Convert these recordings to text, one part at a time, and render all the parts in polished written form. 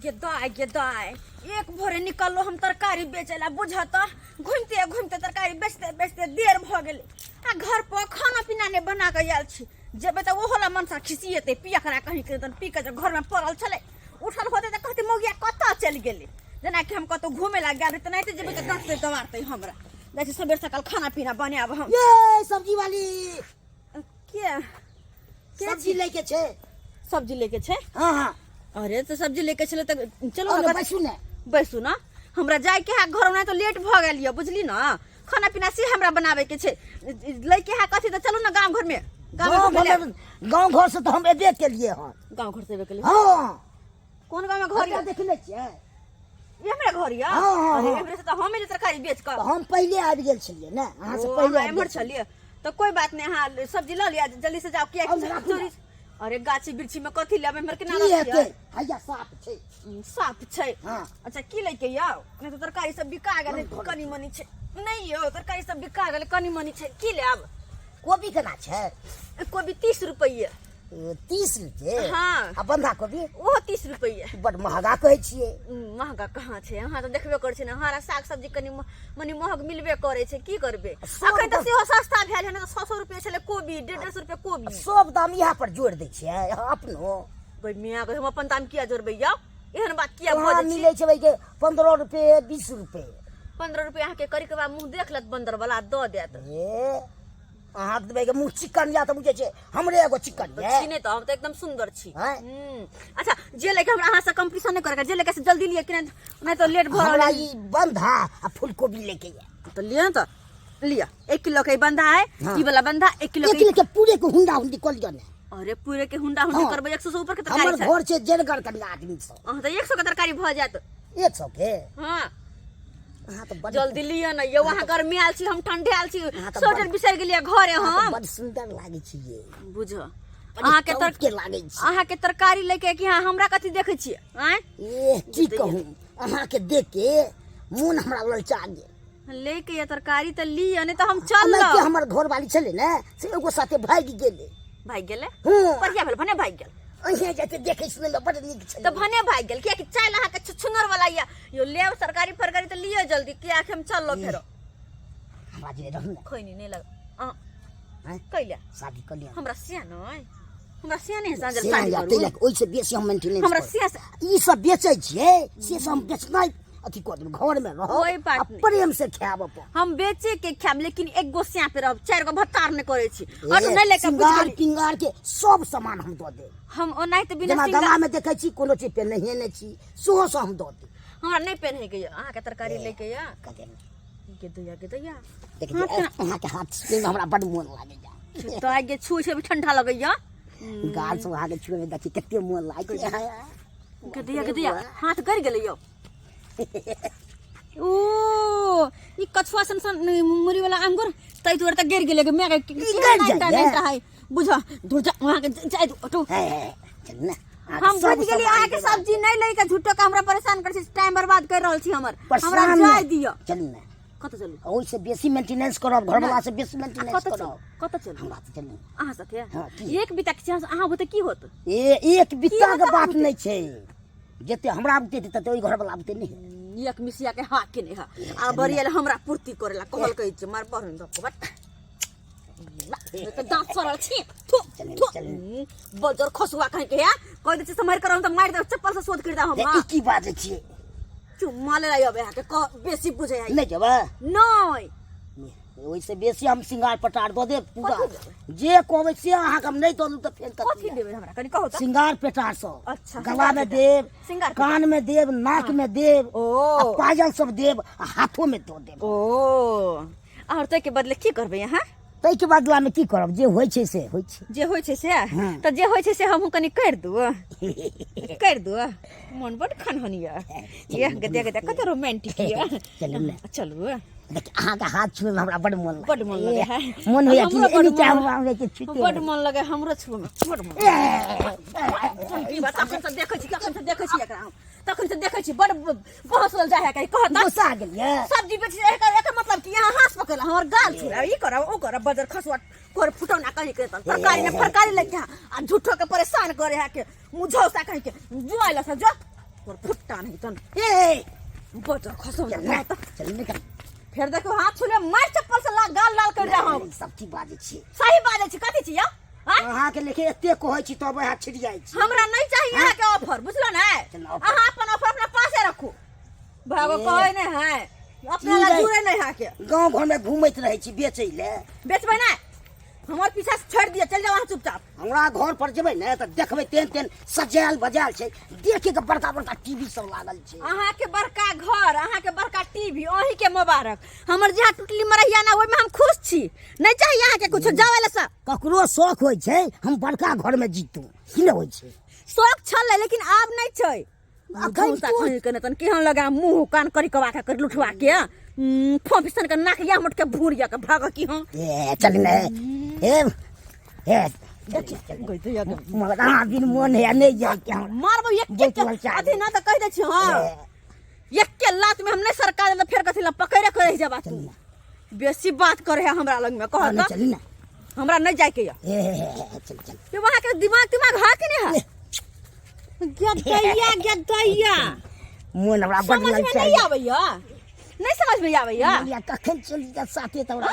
गेदाय एक भोरे निकलो हम तरकारी बेचेला बुझत घूमते घूमते तरकारी बेचते बेचते देर भ गेले आ घर पर खाना पीना ने बना के आयल छी जेबे त ओहोला मनसा खिसियते पिया करा कहीं के तन पी के घर में पड़ल छले उठल होते त कहते मौगिया कत्ता चल गेले जना कि हम कतो घूमे ला गेल त नहीं त जेबे त डांटते दवारते हमरा जैसे सबेर सकाल खाना पीना बनाब हम ये सब्जी वाली के सब्जी लेके छे सब्जी लेके छे हां हां अरे तो सब्जी लेके चले त चलो अरे बैसू ने बैसू ना हमरा जाय के है घर में तो लेट भ गेल ये बुझली ना खाना पीना से हमरा बनावे के छे लेके है कथि त चलो ना गांव घर में गांव घर से तो हम एबे के लिए हां गांव घर से एबे के लिए हां कौन गांव में घर या देख ले छिए ये हमरा घर या अरे हमरे से तो हम ही तरकारी बेच कर हम पहले आबि गेल छलिए ना अहां से पहले हमर छलिए तो कोई बात नहीं हां सब्जी ल लिया जल्दी से जाओ क्या चोरी अरे गाछी बिरछी में कथि लेबे हमर के ना रखिए हैया साफ छै हां अच्छा की लेके आओ नहीं तो तरकारी सब बिका गेल कनी मनी छै नहीं यो तरकारी सब बिका गेल कनी मनी छै की लेब कोबी केना छै कोबी 30 रुपये 30 रुपये हां आ बंधा कोबी ओ 30 रुपये बड़ महंगा कहै छिए महंगा कहाँ छै अहाँ तो देखबे कर छै ना हरा साग सब्जी कनी मनी महग मिलबे करे छै की करबे अखन त सेहो सस्ता भेल है ना 100 रुपये छले कोबी 150 रुपये कोबी सब दाम यहाँ पर जोड़ दै छिए अपनो भाई मियां हम अपन दाम किया जोड़बे या एहन बात किया भ वहां मिलै छै भाई के 15 रुपये 20 रुपये 15 रुपये अहाँ के करी के बाद मुंह देख लत बंदर वाला द देत ए अहाँ देबै के मुंह चिकन या त बुझे छै हमरे एगो चिकन है छी नहीं तो हम तो एकदम सुंदर छी अच्छा जे लेके हमरा अहाँ से कंपटीशन नहीं करे जे लेके से जल्दी लिए कि नहीं तो लेट भ हमरा ई बंधा आ फूल कोबी लेके या तो लिया तो लिया 1 किलो के बंधा है ई वाला बंधा 1 किलो के पूरे के हुंडा हुंडी कल जने अरे पूरे के हुंडा हुंडी करबे 100 से ऊपर के तरकारी हमर घर छै जेनगर कनी आदमी सब हां तो 100 के तरकारी भ जात 100 के हां हां तो जल्दी लिया ना ये वहां गर्मी आल छी हम ठंडे आल छी स्वेटर बिसर गेलिए घरे हम बड़ सुंदर लागे छी ये बुझ अहाँ के के लागे छी अहाँ के तरकारी लेके कि हमरा कथि देखै छी हैं ए की कहूं अहाँ के देख के मन हमरा ललचा गेल लेके ये तरकारी त लिया नहीं तो हम चल के हमर घर वाली छले ने से एगो साथे भाग गेले बढ़िया भेल भने भाग गेल अहिया जाते देखै सुनै में बड़ नीक छै तो भने भाग गेल किया कि चाल अहाँ के छुछुनर वाला यो लेव सरकारी फरकारी त लियो जल्दी किया कि हम चल लो फेरो हमरा जे रहू खैनी नहीं लग हैं कैला शादी कर लिया हमरा सिया नहीं हमरा सिया नहीं सांजल शादी करू ओइ से बेसी हम मेंटेनेंस हमरा सिया ई सब बेचै छियै से सब हम बेचनाइ अथी कर घर में रहो कोई बात नहीं प्रेम से खाब हम बेचे के खाब लेकिन एक गो सिया पे रहब 4 गो भत्तार नहीं करे छी और नहीं लेके सिंगार पिंगार के सब सामान हम द दे हम ओ नहीं तो बिना सिंगार गला में देखै छी कोनो चीज पे नहीं ने छी सोहो से हम द दे हमरा नहीं पहने के अहाँ के तरकारी लेके या के दैया देखिए अहाँ के हाथ से हमरा बड़ मन लागे जा तो आगे छू से भी ठंडा लगैया गाल से आगे छू में देखी कते मन लागे के दैया हाथ कर गेलै यो ओ ई कछुआ सन मुरी वाला अंगूर तई तोर त गिर गेले के मैं नहीं है बुझा दूर जा वहां के जाय ऑटो चल ना हम बुझ गेली अहाँ के सब्जी नहीं ले के झूठो का हमरा परेशान कर छी टाइम बर्बाद कर रहल छी हमरा जाय दियो चल ना कत चलू ओइ से बेसी मेंटेनेंस करब घर वाला से बेसी मेंटेनेंस करब कत चलू हमरा से चल अहाँ साथे एक बिता के अहाँ होते की होत एक बिता के बात नहीं छै जते हमरा बुते त ओइ घर वाला बुते नहीं एक मिसिया के हा के नहीं हा आ बरियल हमरा पूर्ति करेला कहल कहै छै मार बहन दक बट तो दांत सरल छी चल बजर खसुआ कह के या कह दे से मार करम त मार दे चप्पल से शोध कर दा हम ई की बात छै चुम्मा ले आयो बे के बेसी बुझे है नहीं जबा नहीं ओइ से बेसी हम सिंगार पटार द दे पूरा जे कहबै से अहाँ हम नहीं दलू त फेर कथि देबे हमरा कनी कहू त सिंगार पटार सब अच्छा गला में देब कान में देब नाक में देब ओ पायल सब देब हाथों में दो देब ओ और तै के बदले की करबे यहाँ तै के बदला में की करब जे होय छै से होय छै जे होय छै से त जे होय छै से हमहु कनी कर दू मन बड खनहनिया ये गदे कत रोमांटिक या चलू देख अहाँ के हाथ छुए में हमरा बड़ मन लगे है मन होया कि एनी टाइम हमरा के छुते बड मन लगे हमरो छुए में बड मन की बात अखन से देखै छी एकरा तखन से देखै छी बड बहसल जाय है कहत गुस्सा गेल ये सब्जी बेच एकर मतलब कि यहाँ हाथ पकड़ला हमर गाल छुए ई करा ओ करा बजर खसुआ कोर फुटौना कहि के तरकारी में फरकारी लेके आ झूठो के परेशान करे है के मुझौसा कहि के जुआइला से जो और फुट्टा नहीं तन ए बजर खसो चल ना चल निकल फिर देखो हाथ छुले मार चप्पल से गाल लाल कर रहा हम सब चीज बाजे छी सही बात है कथी छी अहाँ के लेके एते कहै छी तब अहाँ छिड़ जाइ छी हमरा नहीं चाहिए यहाँ के ऑफर बुझलो ना चल ऑफर। अहाँ अपन ऑफर अपना पासे रखू भागो कहे नहीं है अपना ला जुड़े नहीं है के गांव घर में घूमैत रहे छी बेचै ले बेचबै ना हमार पीछा से छोड़ दिया चल जाओ वहाँ चुपचाप हमरा घर पर जेबै ने त देखबै तेन तेन सजायल बजायल छै देखे के बड़का बड़का टीवी सब लागल छै अहाँ के बड़का घर अहाँ के बड़का टीवी अही के मुबारक हमर जहाँ टुटली मरैया ना ओइ में हम खुश छी नहीं चाहिए यहाँ के कुछ जावे ला सा ककरो शौक होइ छै हम बड़का घर में जीतू की न होइ छै शौक छल लेकिन आब नहीं छै अखन अखन कहीं के तन केहन लगा मुंह कान करी कवा के कर लुठवा के फोफिसन के नाक या मुट के भूरिया के भाग की हां ए चल ने ए गई तो या मगर अहाँ दिन मोन है नहीं जाए क्या मारबो एक अथी ना तो कह दे छी हां एक के लात में हम नहीं सरकार ले फेर कथी ला पकड़े करे जा बात बेसी बात करे है हमरा लग में कह ना चल ना हमरा नहीं जाए के चल चल ये वहां के दिमाग हा के नहीं है गदैया मोन हमरा बड़ समझ में लग नहीं आबैया नहीं समझ में आबैया या कखन चल जा साथे तोरा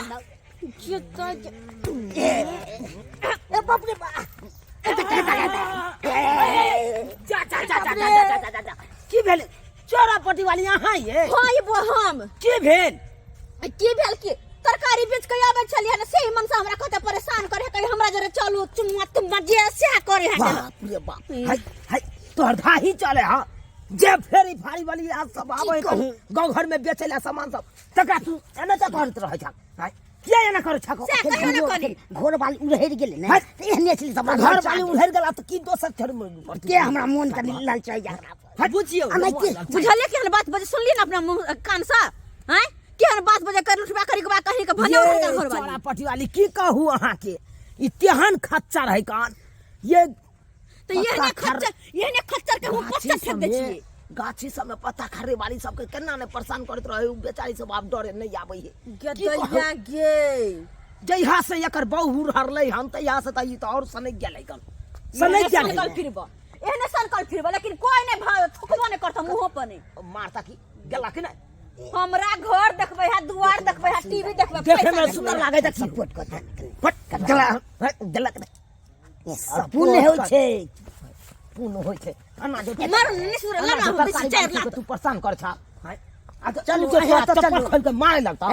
ए बाप रे बा की भेल चोरा पट्टी वाली यहाँ ये हां ये वो हम की भेल की तरकारी बेच के आबै छलिए ना से मन से हमरा कते परेशान करे कहीं हमरा जरे चलू चुनुआ तुम जे से करे है बाप रे बाप हाय हाय तोहर भाई चले हां जे फेरी फाड़ी वाली यहाँ सब आवे गांव घर में बेचेला सामान सब तका तू एना त करत रह जा हाय किया एना कर छको घर वाली उड़हेर गेले ने एहने चली सब घर वाली उड़हेर गेला त की दोसर छोड़ के हमरा मन का लाल चाहिए जा बुझियो बुझले केहन बात बजे सुनली ना अपना मुंह कान से हैं केहन बात बजे कर लुटबा करी के बा कहीं के भने घर वाली चोरा पट्टी वाली की कहू अहाँ के ई तेहन खच्चा रहे कान ये तो ये ने खच्चर के हम पत्ता फेंक दे छी गाछी सब में पत्ता खरे वाली सबके केना ने परेशान करत रहे बेचारी सब आब डरे नहीं आबै है गदैया गे जइहा से एकर बहु हरलै हम त यहाँ से त ई त और सनक गेलै कन सनक कल गेलै फिरबा एहने सन कल फिरबा लेकिन कोई नहीं भाव थुकबो नहीं करता मुंह पर नहीं मारता की गेला कि नहीं हमरा घर देखबै है दुआर देखबै है टीवी देखबै देखे में सुंदर लागे त सपोर्ट कर फट गेला गेला कि नहीं सब पुण्य होइ छै पुण्य होइ छै अना जो मार नहीं सुर लगा हम बेसी चार लाख तू परेशान कर छा चल चल खोल के मारे लगता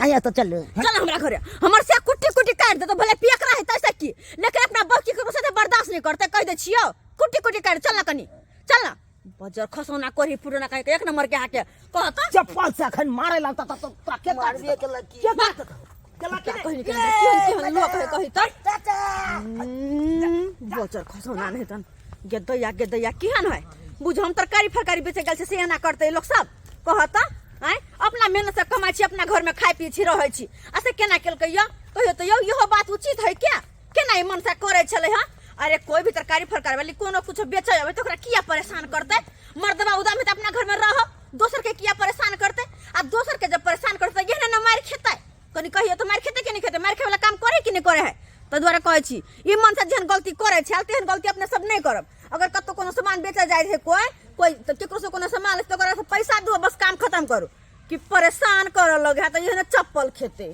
आया तो चल चल हमरा घरे हमर से कुट्टी कुट्टी काट दे तो भले पियक रहे तैसे की लेकिन अपना बच्ची के साथे बर्दाश्त नहीं करते कह दे छियो कुट्टी कुट्टी काट चल ना कनी चल ना बजर खसौना कोरी पुरना कह के एक नंबर के आके कहता चप्पल से अखन मारे लगता तो के मार दिए के लड़की के बात केला के कहीं के लोग है कही त बजर खसौना नहीं तन गदैया केहन है बुझ हम तरकारी फरकारी बेचे गेल से एना करते लोग सब कहता हैं अपना मेहनत से कमाई छी अपना घर में खाई पी छी रहै छी ऐसे केना केलकै या कहियो तो यहो बात उचित है क्या केना ई मन से करे छले हां अरे कोई भी तरकारी फरकारी वाली कोनो कुछ बेचे आवे तो ओकरा किया परेशान करते मर्दबा उदा में अपना घर में रह दोसर के किया परेशान करते आ दोसर के जब परेशान करते ये ना मार खेते कनी कहियो तो मार खेते कि नहीं खेते मार खे वाला काम करे कि नहीं करे है तो द्वारा कहै छी ई मन से जेहन गलती करे छै तेहन गलती अपने सब नहीं करब अगर कतो कोनो सामान बेचा जाय है कोई तो केकरो से कोनो सामान ले तो ओकरा से पैसा दो बस काम खत्म करू कि परेशान कर लगे है तो ये ना चप्पल खेते